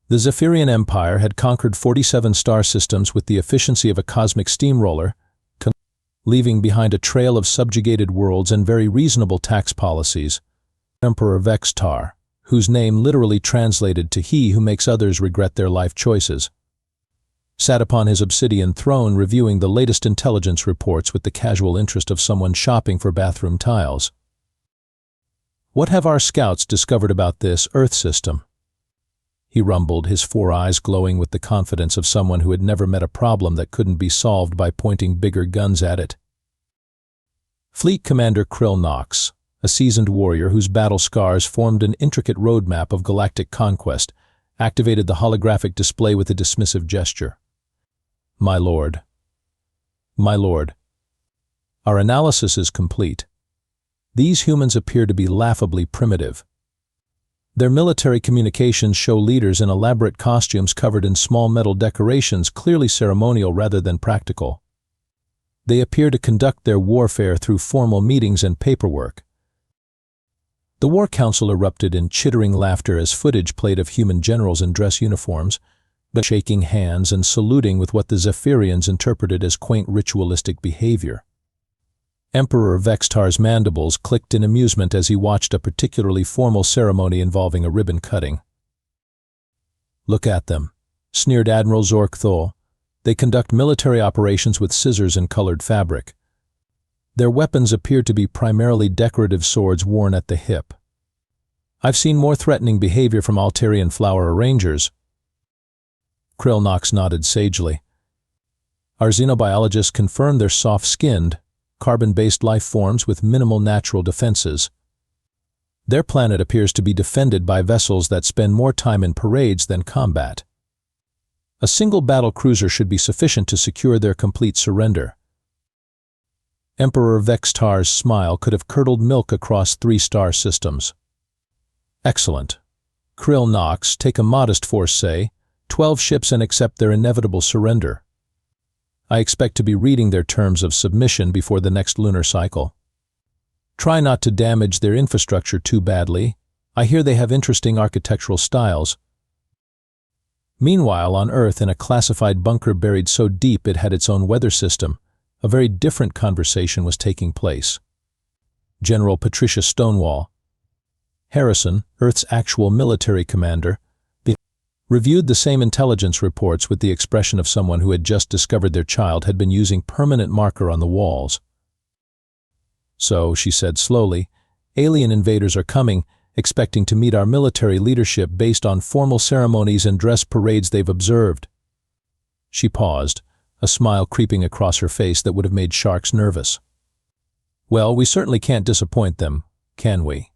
The Zephyrian Empire had conquered 47 star systems with the efficiency of a cosmic steamroller, leaving behind a trail of subjugated worlds and very reasonable tax policies. Emperor Vextar, whose name literally translated to "he who makes others regret their life choices," sat upon his obsidian throne reviewing the latest intelligence reports with the casual interest of someone shopping for bathroom tiles. "What have our scouts discovered about this Earth system?" he rumbled, his 4 eyes glowing with the confidence of someone who had never met a problem that couldn't be solved by pointing bigger guns at it. Fleet Commander Krill Knox, a seasoned warrior whose battle scars formed an intricate roadmap of galactic conquest, activated the holographic display with a dismissive gesture. "My lord. My lord. Our analysis is complete. These humans appear to be laughably primitive. Their military communications show leaders in elaborate costumes covered in small metal decorations, clearly ceremonial rather than practical. They appear to conduct their warfare through formal meetings and paperwork." The War Council erupted in chittering laughter as footage played of human generals in dress uniforms, but shaking hands and saluting with what the Zephyrians interpreted as quaint ritualistic behavior. Emperor Vextar's mandibles clicked in amusement as he watched a particularly formal ceremony involving a ribbon cutting. "Look at them," sneered Admiral Zork-Thol. "They conduct military operations with scissors and colored fabric. Their weapons appear to be primarily decorative swords worn at the hip. I've seen more threatening behavior from Altarian flower arrangers." Krill Knox nodded sagely. "Our xenobiologists confirm they're soft-skinned, carbon-based life forms with minimal natural defenses. Their planet appears to be defended by vessels that spend more time in parades than combat. A single battle cruiser should be sufficient to secure their complete surrender." Emperor Vextar's smile could have curdled milk across 3-star systems. "Excellent. Krill Knox, take a modest force, say, 12 ships, and accept their inevitable surrender. I expect to be reading their terms of submission before the next lunar cycle. Try not to damage their infrastructure too badly. I hear they have interesting architectural styles." Meanwhile, on Earth, in a classified bunker buried so deep it had its own weather system, a very different conversation was taking place. General Patricia Stonewall, Harrison, Earth's actual military commander, reviewed the same intelligence reports with the expression of someone who had just discovered their child had been using permanent marker on the walls. "So," she said slowly, "alien invaders are coming, expecting to meet our military leadership based on formal ceremonies and dress parades they've observed." She paused, a smile creeping across her face that would have made sharks nervous. "Well, we certainly can't disappoint them, can we?"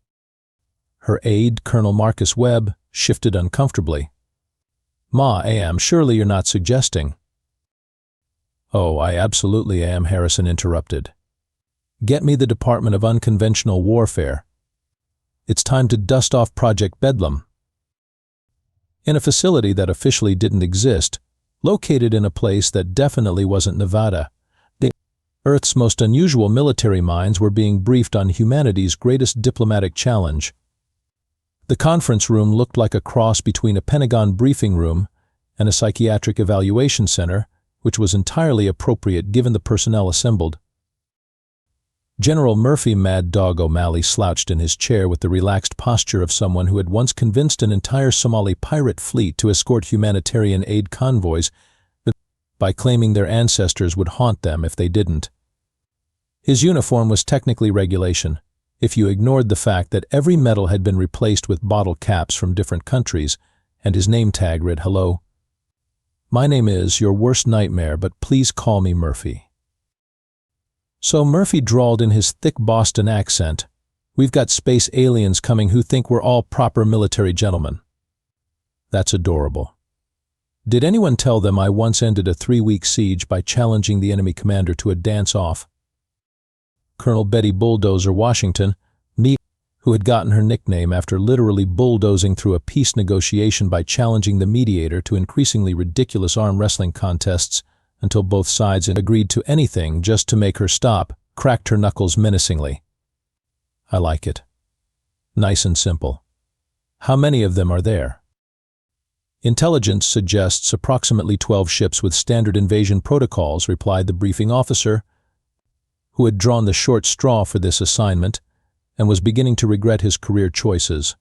Her aide, Colonel Marcus Webb, shifted uncomfortably. "Am, surely you're not suggesting—" "Oh, I absolutely am," Harrison interrupted. "Get me the Department of Unconventional Warfare. It's time to dust off Project Bedlam." In a facility that officially didn't exist, located in a place that definitely wasn't Nevada, the Earth's most unusual military minds were being briefed on humanity's greatest diplomatic challenge. The conference room looked like a cross between a Pentagon briefing room and a psychiatric evaluation center, which was entirely appropriate given the personnel assembled. General Murphy Mad Dog O'Malley slouched in his chair with the relaxed posture of someone who had once convinced an entire Somali pirate fleet to escort humanitarian aid convoys by claiming their ancestors would haunt them if they didn't. His uniform was technically regulation, if you ignored the fact that every medal had been replaced with bottle caps from different countries, and his name tag read, "Hello. My name is your worst nightmare, but please call me Murphy." So Murphy drawled in his thick Boston accent, "We've got space aliens coming who think we're all proper military gentlemen." That's adorable. Did anyone tell them I once ended a 3-week siege by challenging the enemy commander to a dance-off? Colonel Betty Bulldozer Washington, who had gotten her nickname after literally bulldozing through a peace negotiation by challenging the mediator to increasingly ridiculous arm wrestling contests until both sides agreed to anything just to make her stop, cracked her knuckles menacingly. I like it. Nice and simple. How many of them are there? Intelligence suggests approximately 12 ships with standard invasion protocols, replied the briefing officer, who had drawn the short straw for this assignment and was beginning to regret his career choices.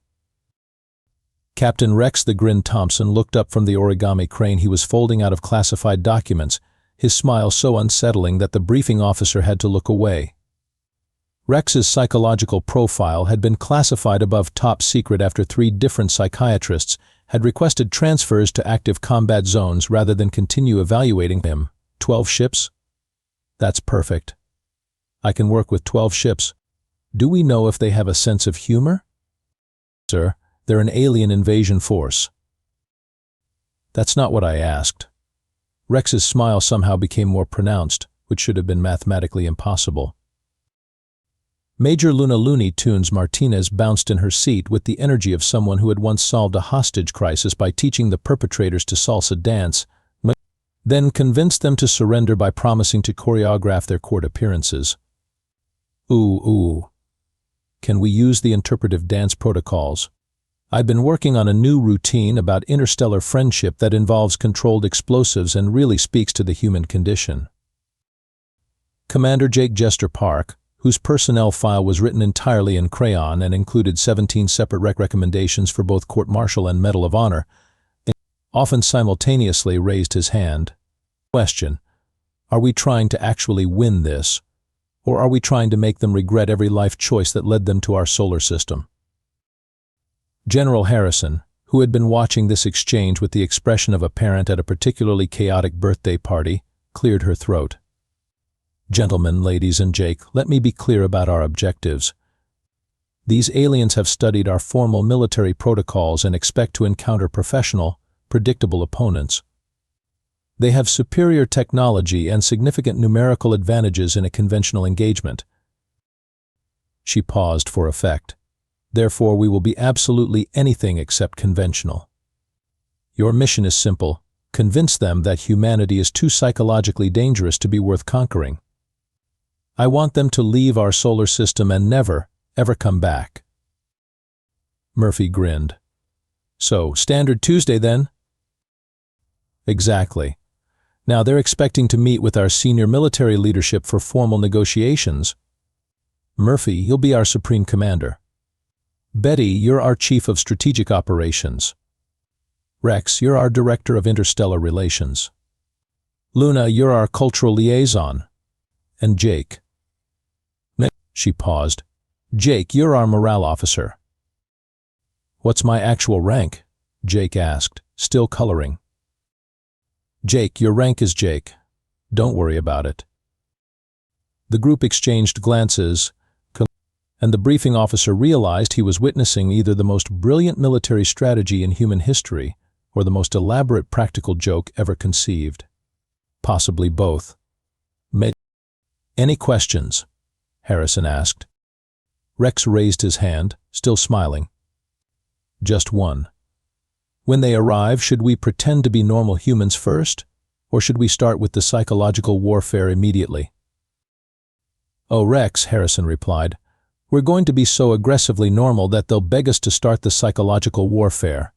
Captain Rex the Grin Thompson looked up from the origami crane he was folding out of classified documents, his smile so unsettling that the briefing officer had to look away. Rex's psychological profile had been classified above top secret after 3 different psychiatrists had requested transfers to active combat zones rather than continue evaluating him. 12 ships? That's perfect. I can work with 12 ships. Do we know if they have a sense of humor? Sir, they're an alien invasion force. That's not what I asked. Rex's smile somehow became more pronounced, which should have been mathematically impossible. Major Luna Looney Tunes Martinez bounced in her seat with the energy of someone who had once solved a hostage crisis by teaching the perpetrators to salsa dance, then convinced them to surrender by promising to choreograph their court appearances. Ooh. Can we use the interpretive dance protocols? I've been working on a new routine about interstellar friendship that involves controlled explosives and really speaks to the human condition. Commander Jake Jester Park, whose personnel file was written entirely in crayon and included 17 separate recommendations for both court-martial and Medal of Honor, often simultaneously raised his hand. Question: are we trying to actually win this, or are we trying to make them regret every life choice that led them to our solar system? General Harrison, who had been watching this exchange with the expression of a parent at a particularly chaotic birthday party, cleared her throat. Gentlemen, ladies, and Jake, let me be clear about our objectives. These aliens have studied our formal military protocols and expect to encounter professional, predictable opponents. They have superior technology and significant numerical advantages in a conventional engagement. She paused for effect. Therefore, we will be absolutely anything except conventional. Your mission is simple: convince them that humanity is too psychologically dangerous to be worth conquering. I want them to leave our solar system and never, ever come back. Murphy grinned. So, Standard Tuesday then? Exactly. Now they're expecting to meet with our senior military leadership for formal negotiations. Murphy, you'll be our Supreme Commander. Betty, you're our Chief of Strategic Operations. Rex, you're our Director of Interstellar Relations. Luna, you're our Cultural Liaison. And Jake. She paused. Jake, you're our Morale Officer. What's my actual rank? Jake asked, still coloring. Jake, your rank is Jake. Don't worry about it. The group exchanged glances, and the briefing officer realized he was witnessing either the most brilliant military strategy in human history or the most elaborate practical joke ever conceived. Possibly both. Any questions? Harrison asked. Rex raised his hand, still smiling. Just one. When they arrive, should we pretend to be normal humans first, or should we start with the psychological warfare immediately? Oh, Rex, Harrison replied, we're going to be so aggressively normal that they'll beg us to start the psychological warfare.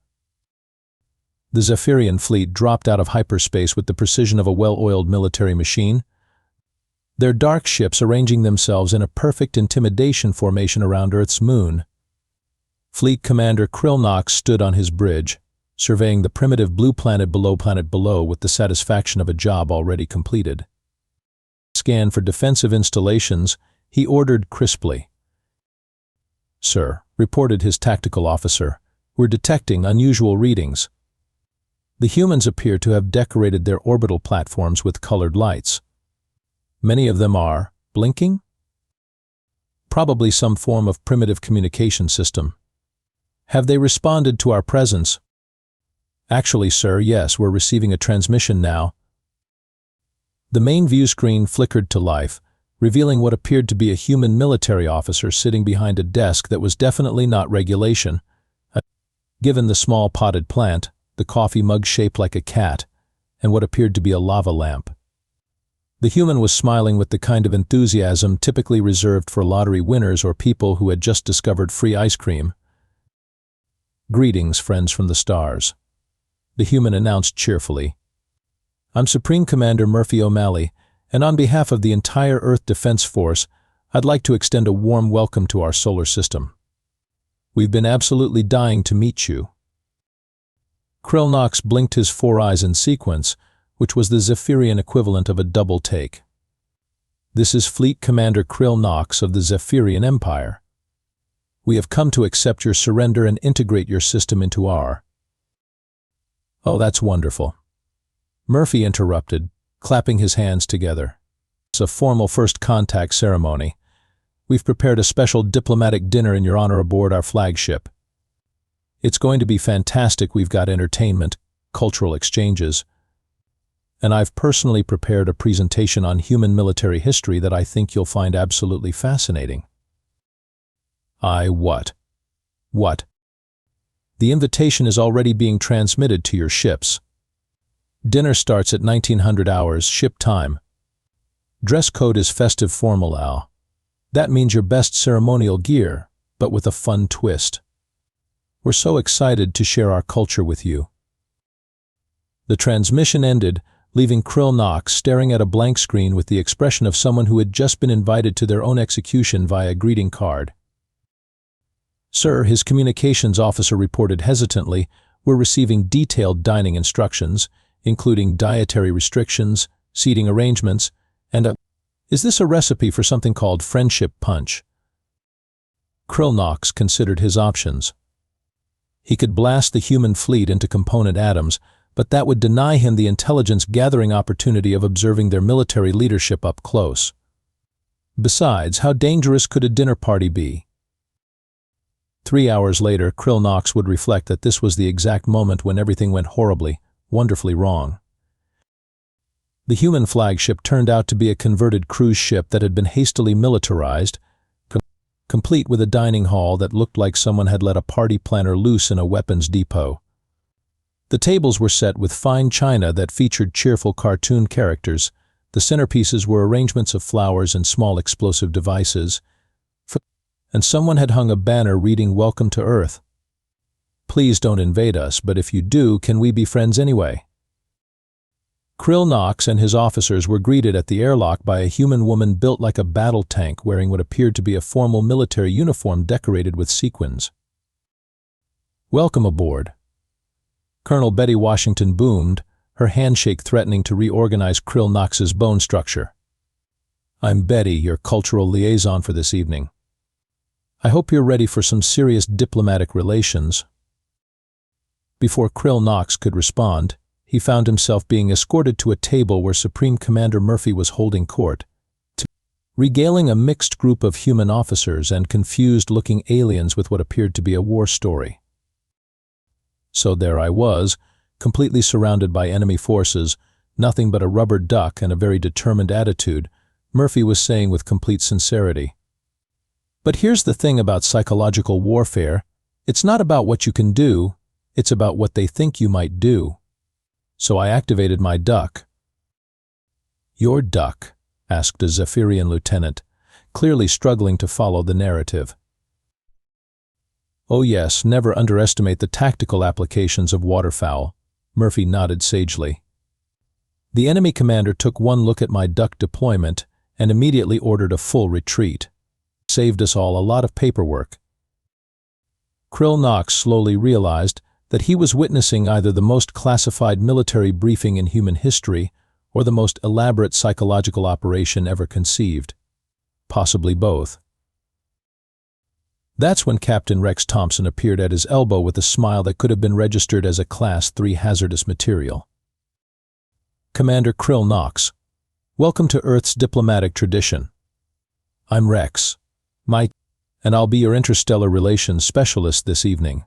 The Zephyrian fleet dropped out of hyperspace with the precision of a well-oiled military machine, their dark ships arranging themselves in a perfect intimidation formation around Earth's moon. Fleet Commander Krillnox stood on his bridge, surveying the primitive blue planet below with the satisfaction of a job already completed. Scan for defensive installations, he ordered crisply. Sir, reported his tactical officer, we're detecting unusual readings. The humans appear to have decorated their orbital platforms with colored lights. Many of them are blinking? Probably some form of primitive communication system. Have they responded to our presence? Actually, sir, yes, we're receiving a transmission now. The main view screen flickered to life, revealing what appeared to be a human military officer sitting behind a desk that was definitely not regulation. Given the small potted plant, the coffee mug shaped like a cat, and what appeared to be a lava lamp. The human was smiling with the kind of enthusiasm typically reserved for lottery winners or people who had just discovered free ice cream. Greetings, friends from the stars. the human announced cheerfully. "I'm Supreme Commander Murphy O'Malley, and on behalf of the entire Earth Defense Force, I'd like to extend a warm welcome to our solar system. We've been absolutely dying to meet you." Krill Knox blinked his 4 eyes in sequence, which was the Zephyrian equivalent of a double take. "This is Fleet Commander Krill Knox of the Zephyrian Empire. We have come to accept your surrender and integrate your system into our—" "Oh, that's wonderful," Murphy interrupted, clapping his hands together. "It's a formal first contact ceremony. We've prepared a special diplomatic dinner in your honor aboard our flagship. It's going to be fantastic. We've got entertainment, cultural exchanges, and I've personally prepared a presentation on human military history that I think you'll find absolutely fascinating." What? "The invitation is already being transmitted to your ships. Dinner starts at 1900 hours ship time. Dress code is festive formal Al. That means your best ceremonial gear, but with a fun twist. We're so excited to share our culture with you." The transmission ended, leaving Krill Knox staring at a blank screen with the expression of someone who had just been invited to their own execution via a greeting card. "Sir," his communications officer reported hesitantly, "we're receiving detailed dining instructions, including dietary restrictions, seating arrangements, and is this a recipe for something called friendship punch?" Krill Knox considered his options. He could blast the human fleet into component atoms, but that would deny him the intelligence-gathering opportunity of observing their military leadership up close. Besides, how dangerous could a dinner party be? 3 hours later, Krill Knox would reflect that this was the exact moment when everything went horribly, wonderfully wrong. The human flagship turned out to be a converted cruise ship that had been hastily militarized, complete with a dining hall that looked like someone had let a party planner loose in a weapons depot. The tables were set with fine china that featured cheerful cartoon characters. The centerpieces were arrangements of flowers and small explosive devices, and someone had hung a banner reading "Welcome to Earth. Please don't invade us, but if you do, can we be friends anyway?" Krill Knox and his officers were greeted at the airlock by a human woman built like a battle tank wearing what appeared to be a formal military uniform decorated with sequins. "Welcome aboard." Colonel Betty Washington boomed, her handshake threatening to reorganize Krill Knox's bone structure. "I'm Betty, your cultural liaison for this evening. I hope you're ready for some serious diplomatic relations." Before Krill Knox could respond, he found himself being escorted to a table where Supreme Commander Murphy was holding court, regaling a mixed group of human officers and confused-looking aliens with what appeared to be a war story. So there I was, completely surrounded by enemy forces, nothing but a rubber duck and a very determined attitude, Murphy was saying with complete sincerity. "But here's the thing about psychological warfare. It's not about what you can do, it's about what they think you might do. So I activated my duck." "Your duck?" asked a Zephyrian lieutenant, clearly struggling to follow the narrative. "Oh yes, never underestimate the tactical applications of waterfowl," Murphy nodded sagely. "The enemy commander took one look at my duck deployment and immediately ordered a full retreat. Saved us all a lot of paperwork." Krill Knox slowly realized that he was witnessing either the most classified military briefing in human history or the most elaborate psychological operation ever conceived. Possibly both. That's when Captain Rex Thompson appeared at his elbow with a smile that could have been registered as a Class 3 hazardous material. "Commander Krill Knox, welcome to Earth's diplomatic tradition. I'm Rex, and I'll be your interstellar relations specialist this evening.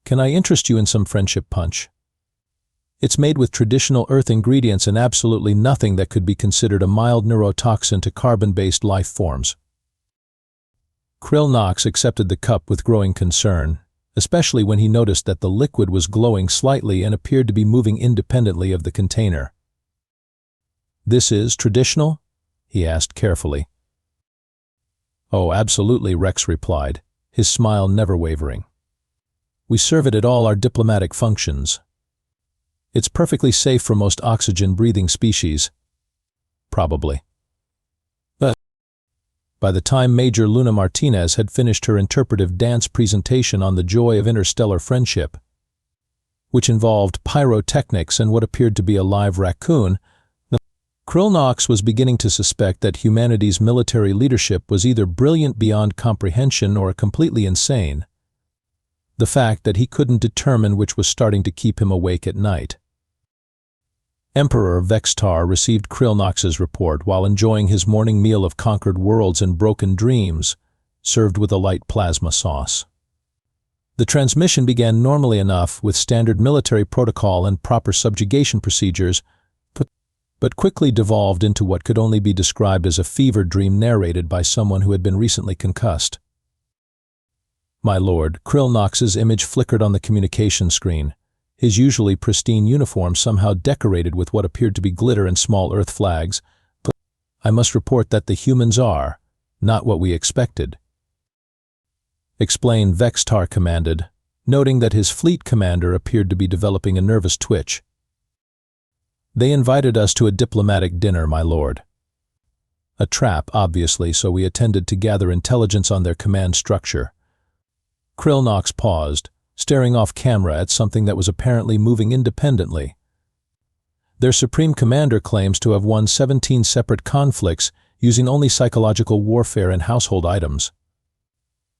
Can I interest you in some friendship punch? It's made with traditional Earth ingredients and absolutely nothing that could be considered a mild neurotoxin to carbon-based life forms." Krill Knox accepted the cup with growing concern, especially when he noticed that the liquid was glowing slightly and appeared to be moving independently of the container. "This is traditional?" he asked carefully. "Oh, absolutely," Rex replied, his smile never wavering. "We serve it at all our diplomatic functions. It's perfectly safe for most oxygen-breathing species. Probably. But by the time Major Luna Martinez had finished her interpretive dance presentation on the joy of interstellar friendship, which involved pyrotechnics and what appeared to be a live raccoon, Krillnox was beginning to suspect that humanity's military leadership was either brilliant beyond comprehension or completely insane. The fact that he couldn't determine which was starting to keep him awake at night. Emperor Vextar received Krillnox's report while enjoying his morning meal of conquered worlds and broken dreams, served with a light plasma sauce. The transmission began normally enough with standard military protocol and proper subjugation procedures, but quickly devolved into what could only be described as a fever dream narrated by someone who had been recently concussed. My lord, Krillnox's image flickered on the communication screen, his usually pristine uniform somehow decorated with what appeared to be glitter and small Earth flags. But I must report that the humans are not what we expected. Explain, Vextar commanded, noting that his fleet commander appeared to be developing a nervous twitch. They invited us to a diplomatic dinner, my lord. A trap, obviously, so we attended to gather intelligence on their command structure. Krillnox paused, staring off camera at something that was apparently moving independently. Their supreme commander claims to have won 17 separate conflicts using only psychological warfare and household items.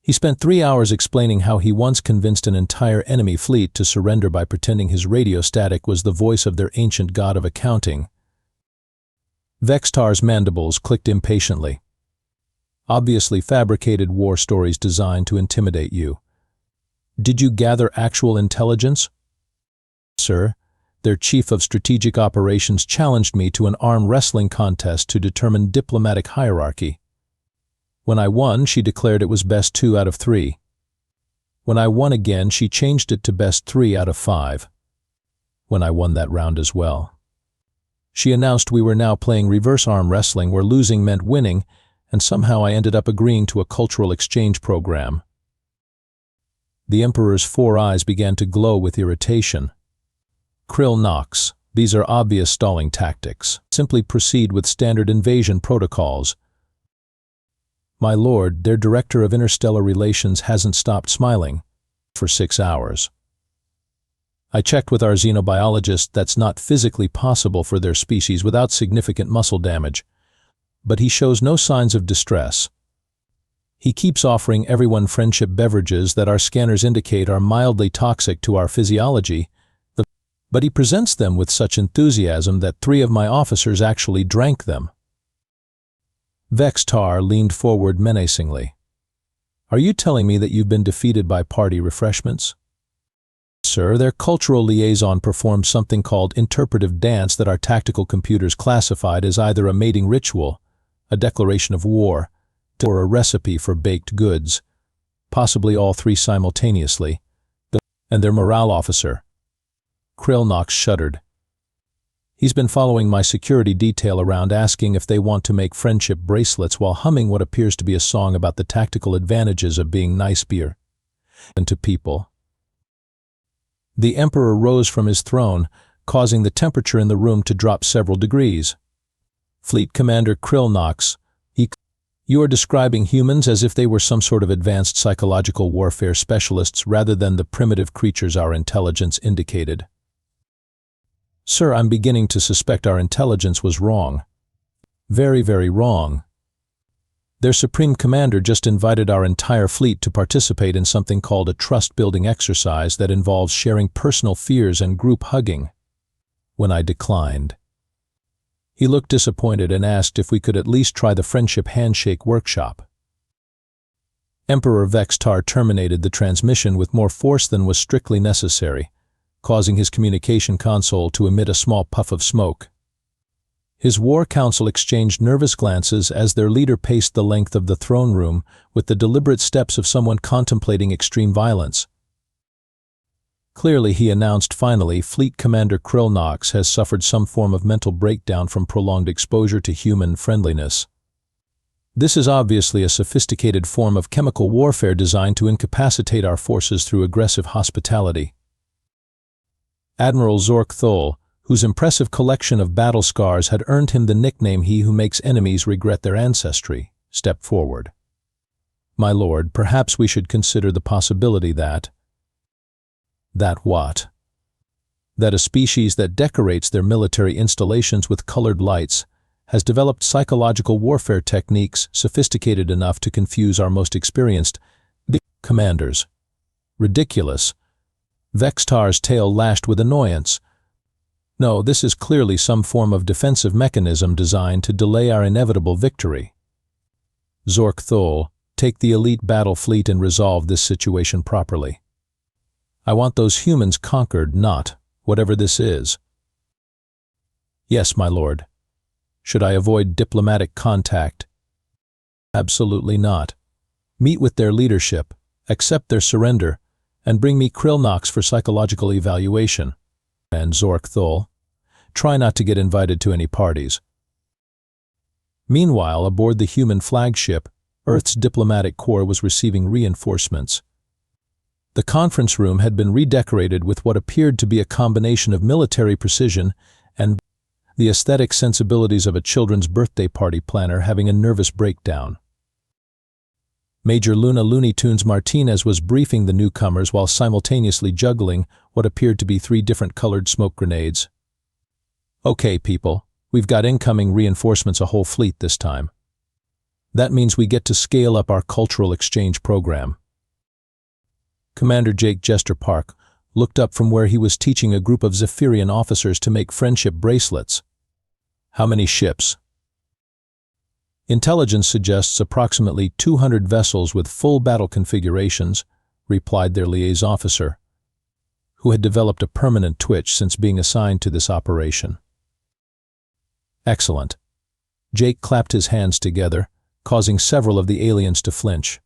He spent 3 hours explaining how he once convinced an entire enemy fleet to surrender by pretending his radio static was the voice of their ancient god of accounting. Vextar's mandibles clicked impatiently. Obviously fabricated war stories designed to intimidate you. Did you gather actual intelligence? Sir, their chief of strategic operations challenged me to an arm wrestling contest to determine diplomatic hierarchy. When I won, she declared it was best 2 out of 3. When I won again, she changed it to best 3 out of 5. When I won that round as well. She announced we were now playing reverse arm wrestling where losing meant winning, and somehow I ended up agreeing to a cultural exchange program. The Emperor's 4 eyes began to glow with irritation. Krillnox, these are obvious stalling tactics. Simply proceed with standard invasion protocols. My lord, their director of interstellar relations hasn't stopped smiling for 6 hours. I checked with our xenobiologist that's not physically possible for their species without significant muscle damage, but he shows no signs of distress. He keeps offering everyone friendship beverages that our scanners indicate are mildly toxic to our physiology, but he presents them with such enthusiasm that 3 of my officers actually drank them. Vextar leaned forward menacingly. Are you telling me that you've been defeated by party refreshments? Sir, their cultural liaison performed something called interpretive dance that our tactical computers classified as either a mating ritual, a declaration of war, or a recipe for baked goods, possibly all 3 simultaneously, and their morale officer. Krillnox shuddered. He's been following my security detail around asking if they want to make friendship bracelets while humming what appears to be a song about the tactical advantages of being nice beer and to people. The Emperor rose from his throne, causing the temperature in the room to drop several degrees. Fleet Commander Krillnox, you are describing humans as if they were some sort of advanced psychological warfare specialists rather than the primitive creatures our intelligence indicated. Sir, I'm beginning to suspect our intelligence was wrong. Very, very wrong. Their Supreme Commander just invited our entire fleet to participate in something called a trust-building exercise that involves sharing personal fears and group hugging. When I declined, he looked disappointed and asked if we could at least try the friendship handshake workshop. Emperor Vextar terminated the transmission with more force than was strictly necessary, causing his communication console to emit a small puff of smoke. His war council exchanged nervous glances as their leader paced the length of the throne room with the deliberate steps of someone contemplating extreme violence. Clearly, he announced finally, Fleet Commander Krillnox has suffered some form of mental breakdown from prolonged exposure to human friendliness. This is obviously a sophisticated form of chemical warfare designed to incapacitate our forces through aggressive hospitality. Admiral Zork Thol, whose impressive collection of battle scars had earned him the nickname "He who makes enemies regret their ancestry," stepped forward. "My lord, perhaps we should consider the possibility that—" "That what?" "That a species that decorates their military installations with colored lights has developed psychological warfare techniques sophisticated enough to confuse our most experienced commanders." "Ridiculous." Vextar's tail lashed with annoyance. "No, this is clearly some form of defensive mechanism designed to delay our inevitable victory. Zork Thol, take the elite battle fleet and resolve this situation properly. I want those humans conquered, not whatever this is." "Yes, my lord." "Should I avoid diplomatic contact?" "Absolutely not. Meet with their leadership, accept their surrender, and bring me Krillnox for psychological evaluation. And Zork Thol, try not to get invited to any parties." Meanwhile, aboard the human flagship, Earth's diplomatic corps was receiving reinforcements. The conference room had been redecorated with what appeared to be a combination of military precision and the aesthetic sensibilities of a children's birthday party planner having a nervous breakdown. Major Luna Looney Tunes Martinez was briefing the newcomers while simultaneously juggling what appeared to be 3 different colored smoke grenades. "Okay, people, we've got incoming reinforcements, a whole fleet this time. That means we get to scale up our cultural exchange program." Commander Jake Jester Park looked up from where he was teaching a group of Zephyrian officers to make friendship bracelets. "How many ships?" "Intelligence suggests approximately 200 vessels with full battle configurations," replied their liaison officer, who had developed a permanent twitch since being assigned to this operation. "Excellent." Jake clapped his hands together, causing several of the aliens to flinch.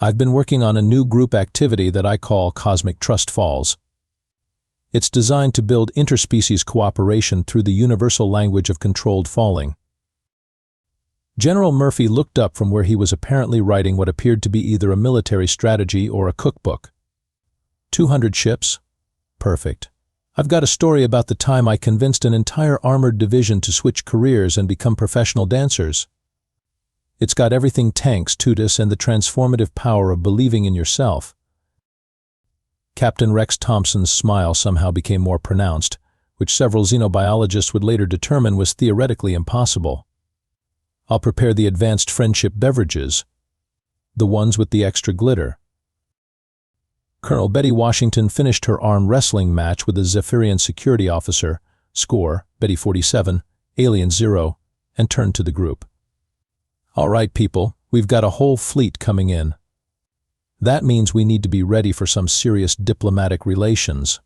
"I've been working on a new group activity that I call Cosmic Trust Falls. It's designed to build interspecies cooperation through the universal language of controlled falling." General Murphy looked up from where he was apparently writing what appeared to be either a military strategy or a cookbook. 200 ships? Perfect. I've got a story about the time I convinced an entire armored division to switch careers and become professional dancers. It's got everything: tanks, Tutus, and the transformative power of believing in yourself. Captain Rex Thompson's smile somehow became more pronounced, which several xenobiologists would later determine was theoretically impossible. "I'll prepare the advanced friendship beverages, the ones with the extra glitter." Colonel Betty Washington finished her arm wrestling match with a Zephyrian security officer, score, Betty 47, Alien 0, and turned to the group. "All right, people, we've got a whole fleet coming in. That means we need to be ready for some serious diplomatic relations.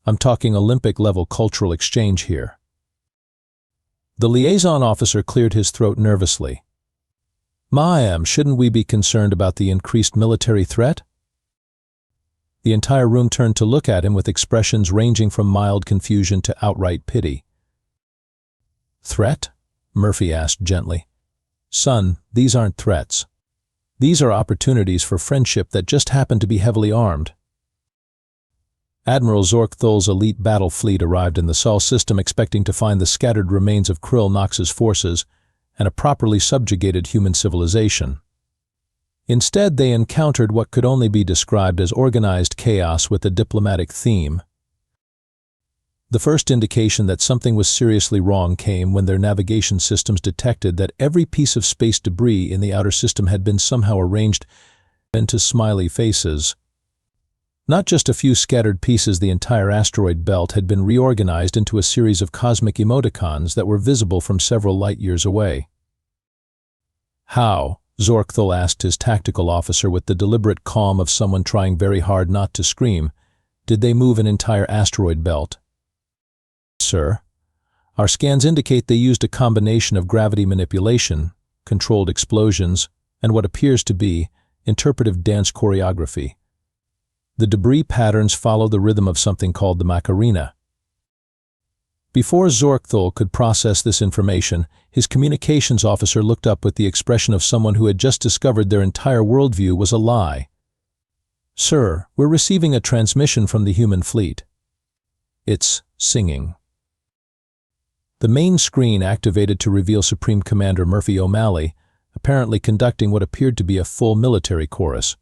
I'm talking Olympic-level cultural exchange here." The liaison officer cleared his throat nervously. Shouldn't we be concerned about the increased military threat?" The entire room turned to look at him with expressions ranging from mild confusion to outright pity. "Threat?" Murphy asked gently. "Son, these aren't threats. These are opportunities for friendship that just happen to be heavily armed." Admiral Zork Thol's elite battle fleet arrived in the Sol system expecting to find the scattered remains of Krillnox's forces and a properly subjugated human civilization. Instead, they encountered what could only be described as organized chaos with a diplomatic theme. The first indication that something was seriously wrong came when their navigation systems detected that every piece of space debris in the outer system had been somehow arranged into smiley faces. Not just a few scattered pieces, the entire asteroid belt had been reorganized into a series of cosmic emoticons that were visible from several light-years away. "How?" Zork Thol asked his tactical officer with the deliberate calm of someone trying very hard not to scream. "Did they move an entire asteroid belt?" "Sir, our scans indicate they used a combination of gravity manipulation, controlled explosions, and what appears to be interpretive dance choreography. The debris patterns follow the rhythm of something called the Macarena." Before Zork Thol could process this information, his communications officer looked up with the expression of someone who had just discovered their entire worldview was a lie. "Sir, we're receiving a transmission from the human fleet. It's singing. The main screen activated to reveal Supreme Commander Murphy O'Malley, apparently conducting what appeared to be a full military chorus.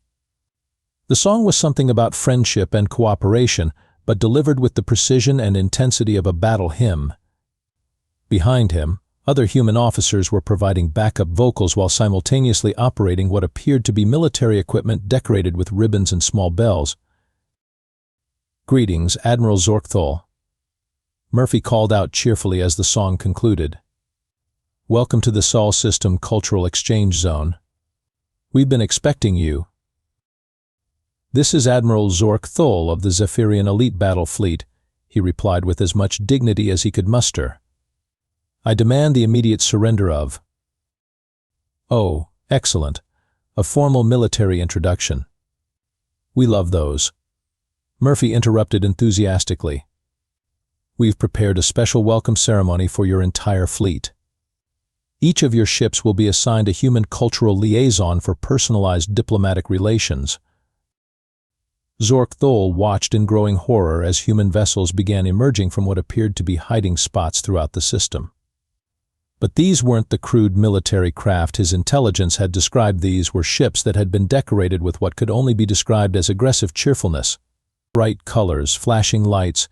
The song was something about friendship and cooperation, but delivered with the precision and intensity of a battle hymn. Behind him, other human officers were providing backup vocals while simultaneously operating what appeared to be military equipment decorated with ribbons and small bells. "Greetings, Admiral Zorkthol," Murphy called out cheerfully as the song concluded. "Welcome to the Sol System Cultural Exchange Zone. We've been expecting you." "This is Admiral Zorkthol of the Zephyrian Elite Battle Fleet," he replied with as much dignity as he could muster. "I demand the immediate surrender of—" "Oh, excellent. A formal military introduction. We love those," Murphy interrupted enthusiastically. "We've prepared a special welcome ceremony for your entire fleet. Each of your ships will be assigned a human cultural liaison for personalized diplomatic relations." Zorkthol watched in growing horror as human vessels began emerging from what appeared to be hiding spots throughout the system. But these weren't the crude military craft his intelligence had described. These were ships that had been decorated with what could only be described as aggressive cheerfulness. Bright colors, flashing lights,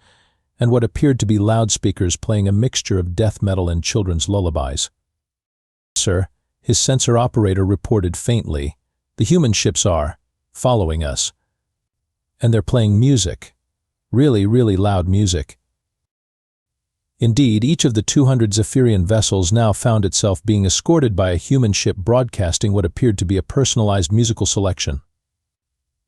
and what appeared to be loudspeakers playing a mixture of death metal and children's lullabies. "Sir," his sensor operator reported faintly, "the human ships are following us. And they're playing music. Really, really loud music." Indeed, each of the 200 Zephyrian vessels now found itself being escorted by a human ship broadcasting what appeared to be a personalized musical selection.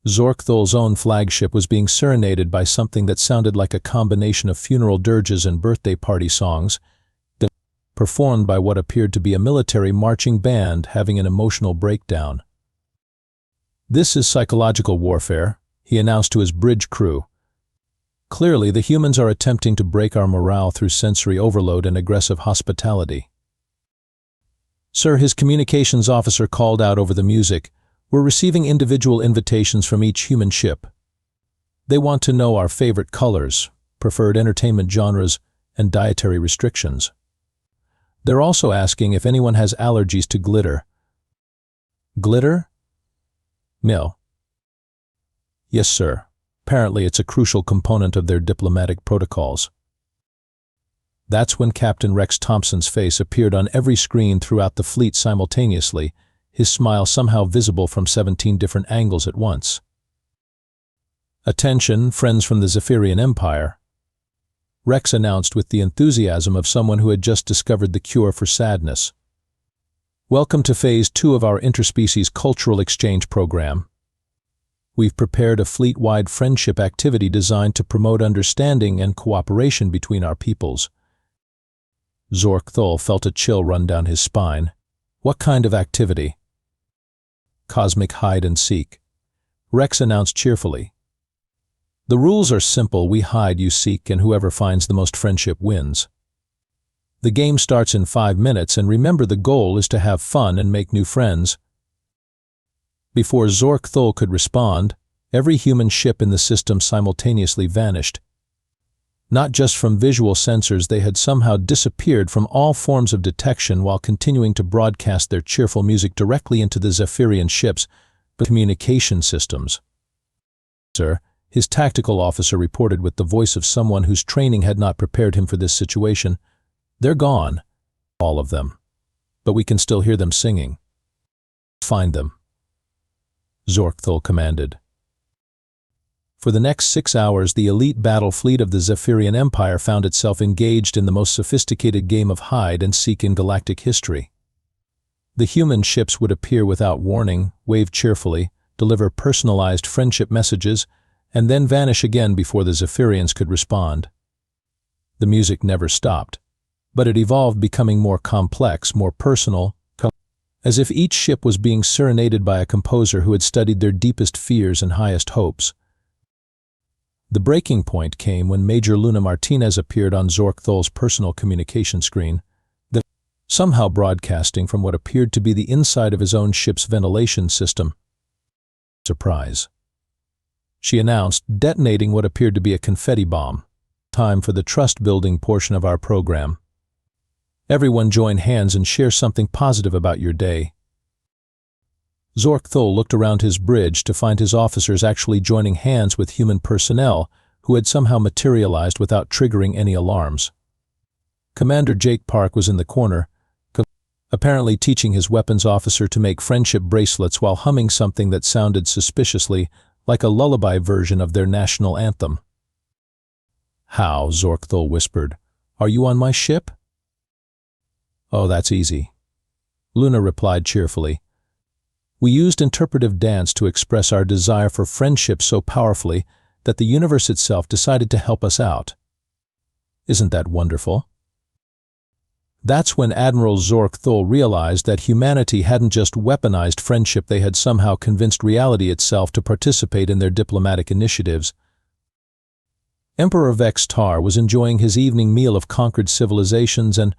Zorkthol's own flagship was being serenaded by something that sounded like a combination of funeral dirges and birthday party songs, performed by what appeared to be a military marching band having an emotional breakdown. "This is psychological warfare," he announced to his bridge crew. "Clearly, the humans are attempting to break our morale through sensory overload and aggressive hospitality." "Sir," his communications officer called out over the music, "we're receiving individual invitations from each human ship. They want to know our favorite colors, preferred entertainment genres, and dietary restrictions. They're also asking if anyone has allergies to glitter." "Glitter?" "Mill." "Yes, sir. Apparently it's a crucial component of their diplomatic protocols." That's when Captain Rex Thompson's face appeared on every screen throughout the fleet simultaneously, his smile somehow visible from 17 different angles at once. "Attention, friends from the Zephyrian Empire," Rex announced with the enthusiasm of someone who had just discovered the cure for sadness. "Welcome to Phase 2 of our interspecies cultural exchange program. We've prepared a fleet-wide friendship activity designed to promote understanding and cooperation between our peoples." Zorkthol felt a chill run down his spine. "What kind of activity?" "Cosmic hide and seek," Rex announced cheerfully. "The rules are simple. We hide, you seek, and whoever finds the most friendship wins. The game starts in 5 minutes, and remember, the goal is to have fun and make new friends." Before Zorkthol could respond, every human ship in the system simultaneously vanished. Not just from visual sensors, they had somehow disappeared from all forms of detection while continuing to broadcast their cheerful music directly into the Zephyrian ships' communication systems. "Sir," his tactical officer reported with the voice of someone whose training had not prepared him for this situation, "they're gone. All of them. But we can still hear them singing." "Find them," Zorkthol commanded. For the next 6 hours, the elite battle fleet of the Zephyrian Empire found itself engaged in the most sophisticated game of hide and seek in galactic history. The human ships would appear without warning, wave cheerfully, deliver personalized friendship messages, and then vanish again before the Zephyrians could respond. The music never stopped, but it evolved, becoming more complex, more personal, as if each ship was being serenaded by a composer who had studied their deepest fears and highest hopes. The breaking point came when Major Luna Martinez appeared on Zorkthol's personal communication screen, somehow broadcasting from what appeared to be the inside of his own ship's ventilation system. "Surprise," she announced, detonating what appeared to be a confetti bomb. time for the trust-building portion of our program. Everyone join hands and share something positive about your day. Zork-Thul looked around his bridge to find his officers actually joining hands with human personnel who had somehow materialized without triggering any alarms. Commander Jake Park was in the corner, apparently teaching his weapons officer to make friendship bracelets while humming something that sounded suspiciously like a lullaby version of their national anthem. "How?" Zork-Thul whispered. "Are you on my ship?" "Oh, that's easy," Luna replied cheerfully. "We used interpretive dance to express our desire for friendship so powerfully that the universe itself decided to help us out. Isn't that wonderful?" That's when Admiral Zork-Thul realized that humanity hadn't just weaponized friendship, they had somehow convinced reality itself to participate in their diplomatic initiatives. Emperor Vex-Tar was enjoying his evening meal of conquered civilizations and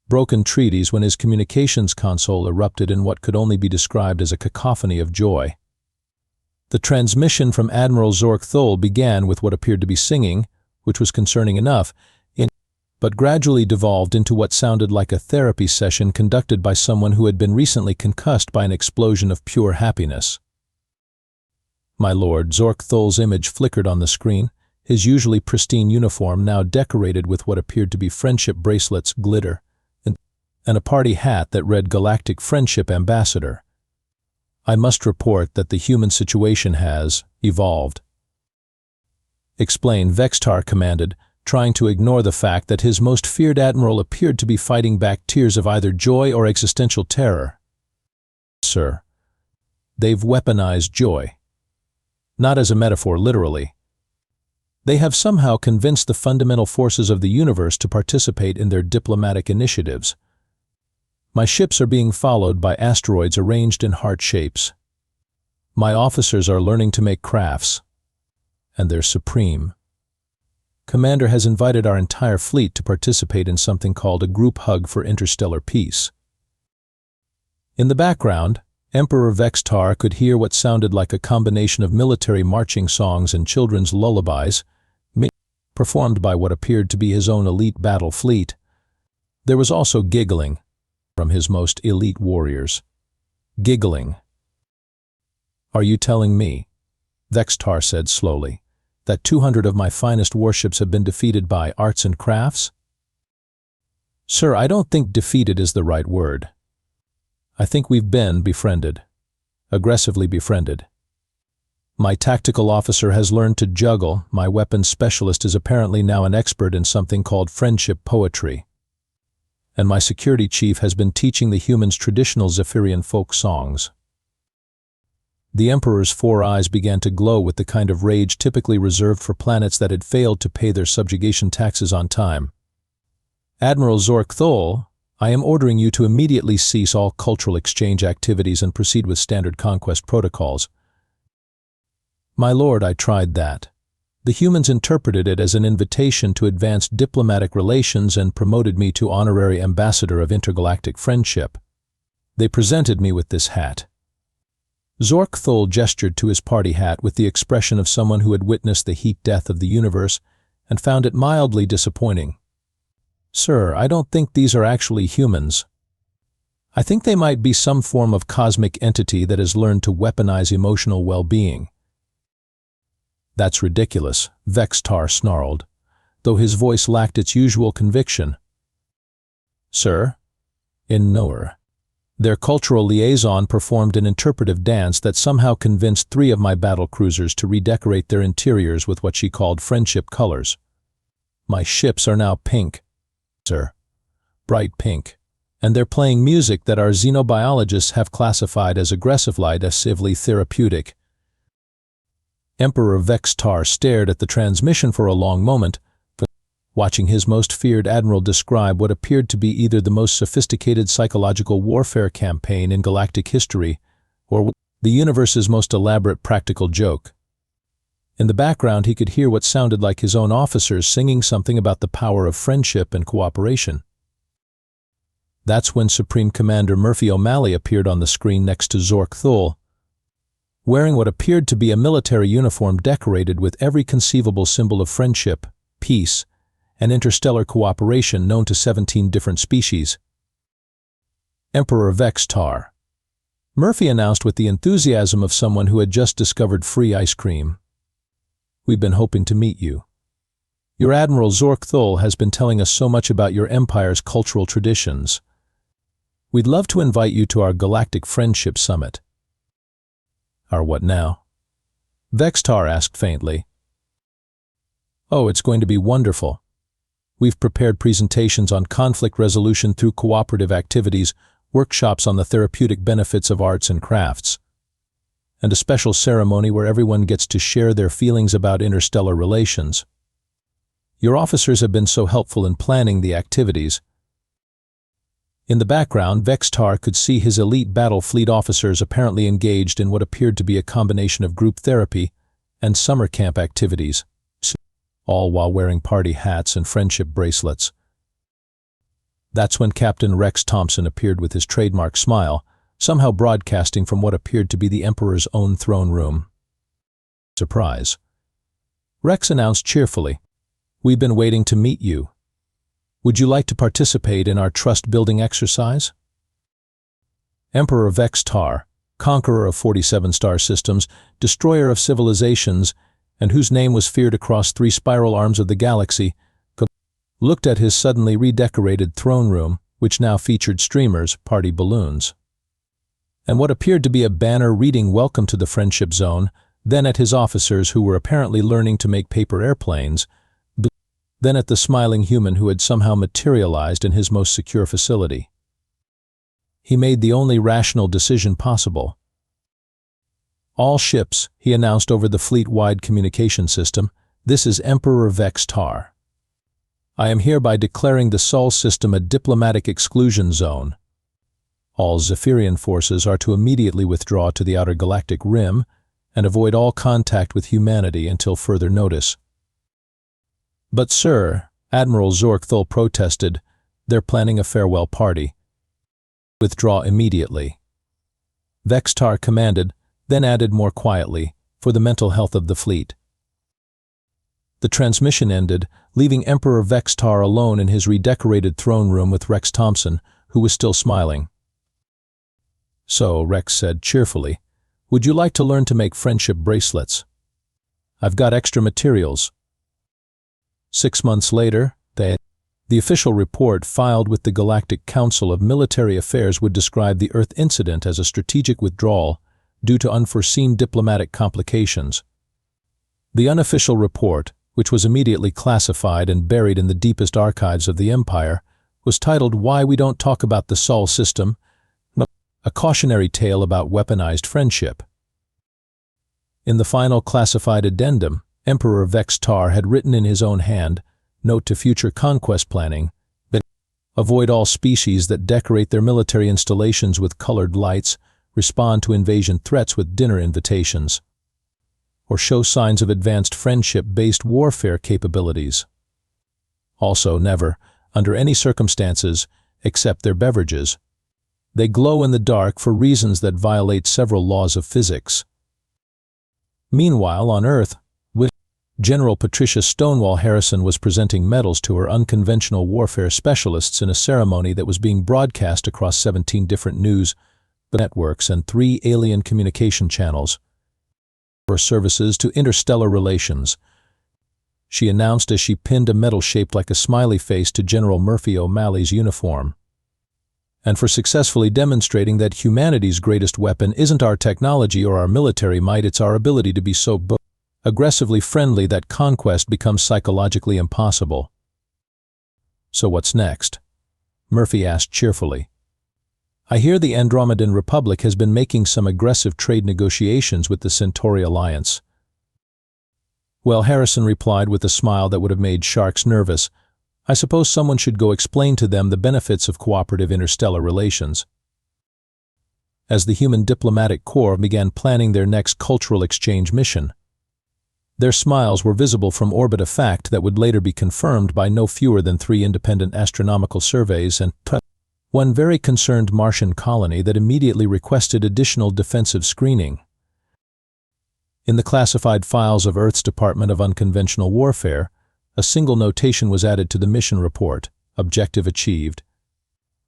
broken treaties when his communications console erupted in what could only be described as a cacophony of joy. The transmission from Admiral Zork-Thul began with what appeared to be singing, which was concerning enough, but gradually devolved into what sounded like a therapy session conducted by someone who had been recently concussed by an explosion of pure happiness. My lord, Zork-Thul's image flickered on the screen, his usually pristine uniform now decorated with what appeared to be friendship bracelets, glitter, and a party hat that read Galactic Friendship Ambassador. "I must report that the human situation has evolved." "Explain," Vex-Tar commanded, trying to ignore the fact that his most feared admiral appeared to be fighting back tears of either joy or existential terror. "Sir, they've weaponized joy. Not as a metaphor, literally. They have somehow convinced the fundamental forces of the universe to participate in their diplomatic initiatives. My ships are being followed by asteroids arranged in heart shapes. My officers are learning to make crafts, and they're supreme. Commander has invited our entire fleet to participate in something called a group hug for interstellar peace." In the background, Emperor Vex-Tar could hear what sounded like a combination of military marching songs and children's lullabies, performed by what appeared to be his own elite battle fleet. There was also giggling from his most elite warriors. Giggling. "Are you telling me," Vex-Tar said slowly, "that 200 of my finest warships have been defeated by arts and crafts?" "Sir, I don't think defeated is the right word. I think we've been befriended. Aggressively befriended. My tactical officer has learned to juggle, my weapons specialist is apparently now an expert in something called friendship poetry, and my security chief has been teaching the humans traditional Zephyrian folk songs." The Emperor's 4 eyes began to glow with the kind of rage typically reserved for planets that had failed to pay their subjugation taxes on time. "Admiral Zork-Thul, I am ordering you to immediately cease all cultural exchange activities and proceed with standard conquest protocols." "My lord, I tried that. The humans interpreted it as an invitation to advance diplomatic relations and promoted me to honorary ambassador of intergalactic friendship. They presented me with this hat." Zork-Thul gestured to his party hat with the expression of someone who had witnessed the heat death of the universe and found it mildly disappointing. "Sir, I don't think these are actually humans. I think they might be some form of cosmic entity that has learned to weaponize emotional well-being." "That's ridiculous," Vex-Tar snarled, though his voice lacked its usual conviction. "Sir, in Noer, their cultural liaison performed an interpretive dance that somehow convinced 3 of my battle cruisers to redecorate their interiors with what she called friendship colors. My ships are now pink, sir, bright pink, and they're playing music that our xenobiologists have classified as aggressively therapeutic." Emperor Vex-Tar stared at the transmission for a long moment, watching his most feared admiral describe what appeared to be either the most sophisticated psychological warfare campaign in galactic history or the universe's most elaborate practical joke. In the background, he could hear what sounded like his own officers singing something about the power of friendship and cooperation. That's when Supreme Commander Murphy O'Malley appeared on the screen next to Zork-Thul, wearing what appeared to be a military uniform decorated with every conceivable symbol of friendship, peace, and interstellar cooperation known to 17 different species. Emperor Vextar. Murphy announced with the enthusiasm of someone who had just discovered free ice cream. We've been hoping to meet you. Your Admiral Zork has been telling us so much about your empire's cultural traditions. We'd love to invite you to our Galactic Friendship Summit. Our what now? Vextar asked faintly. Oh, it's going to be wonderful. We've prepared presentations on conflict resolution through cooperative activities, workshops on the therapeutic benefits of arts and crafts, and a special ceremony where everyone gets to share their feelings about interstellar relations. Your officers have been so helpful in planning the activities. In the background, Vextar could see his elite battle fleet officers apparently engaged in what appeared to be a combination of group therapy and summer camp activities, all while wearing party hats and friendship bracelets. That's when Captain Rex Thompson appeared with his trademark smile, somehow broadcasting from what appeared to be the Emperor's own throne room. Surprise. Rex announced cheerfully, "We've been waiting to meet you. Would you like to participate in our trust-building exercise?" Emperor Vextar, conqueror of 47 star systems, destroyer of civilizations, and whose name was feared across 3 spiral arms of the galaxy, looked at his suddenly redecorated throne room, which now featured streamers, party balloons, and what appeared to be a banner reading "Welcome to the Friendship Zone," then at his officers who were apparently learning to make paper airplanes, then at the smiling human who had somehow materialized in his most secure facility. He made the only rational decision possible. "All ships," he announced over the fleet-wide communication system, "this is Emperor Vextar. I am hereby declaring the Sol system a diplomatic exclusion zone. All Zephyrian forces are to immediately withdraw to the outer galactic rim and avoid all contact with humanity until further notice." "But sir," Admiral Zork protested, "they're planning a farewell party. Withdraw immediately." Vextar commanded, then added more quietly, "for the mental health of the fleet." The transmission ended, leaving Emperor Vextar alone in his redecorated throne room with Rex Thompson, who was still smiling. "So," Rex said cheerfully, "would you like to learn to make friendship bracelets? I've got extra materials." 6 months later, the official report filed with the Galactic Council of Military Affairs would describe the Earth incident as a strategic withdrawal due to unforeseen diplomatic complications. The unofficial report, which was immediately classified and buried in the deepest archives of the Empire, was titled "Why We Don't Talk About the Sol System," a cautionary tale about weaponized friendship. In the final classified addendum, Emperor Vextar had written in his own hand, "Note to future conquest planning, that avoid all species that decorate their military installations with colored lights, respond to invasion threats with dinner invitations, or show signs of advanced friendship-based warfare capabilities. Also, never, under any circumstances, accept their beverages. They glow in the dark for reasons that violate several laws of physics." Meanwhile, on Earth, General Patricia Stonewall Harrison was presenting medals to her unconventional warfare specialists in a ceremony that was being broadcast across 17 different news networks and 3 alien communication channels for services to interstellar relations. She announced as she pinned a medal shaped like a smiley face to General Murphy O'Malley's uniform. "And for successfully demonstrating that humanity's greatest weapon isn't our technology or our military might, it's our ability to be so aggressively friendly that conquest becomes psychologically impossible." "So what's next?" Murphy asked cheerfully. "I hear the Andromedan Republic has been making some aggressive trade negotiations with the Centauri Alliance." "Well," Harrison replied with a smile that would have made sharks nervous, "I suppose someone should go explain to them the benefits of cooperative interstellar relations." As the human diplomatic corps began planning their next cultural exchange mission, their smiles were visible from orbit, a fact that would later be confirmed by no fewer than 3 independent astronomical surveys and one very concerned Martian colony that immediately requested additional defensive screening. In the classified files of Earth's Department of Unconventional Warfare, a single notation was added to the mission report: objective achieved.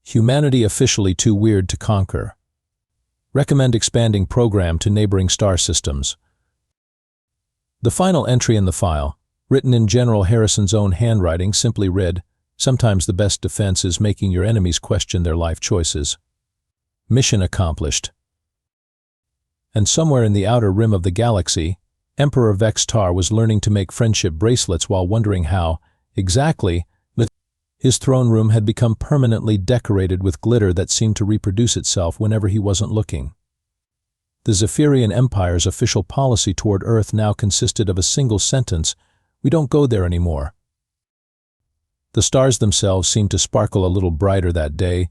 Humanity officially too weird to conquer. Recommend expanding program to neighboring star systems. The final entry in the file, written in General Harrison's own handwriting, simply read, "Sometimes the best defense is making your enemies question their life choices." Mission accomplished. And somewhere in the outer rim of the galaxy, Emperor Vex-Tar was learning to make friendship bracelets while wondering how, exactly, his throne room had become permanently decorated with glitter that seemed to reproduce itself whenever he wasn't looking. The Zephyrian Empire's official policy toward Earth now consisted of a single sentence: "We don't go there anymore." The stars themselves seemed to sparkle a little brighter that day,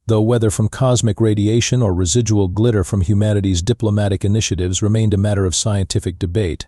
though whether from cosmic radiation or residual glitter from humanity's diplomatic initiatives remained a matter of scientific debate.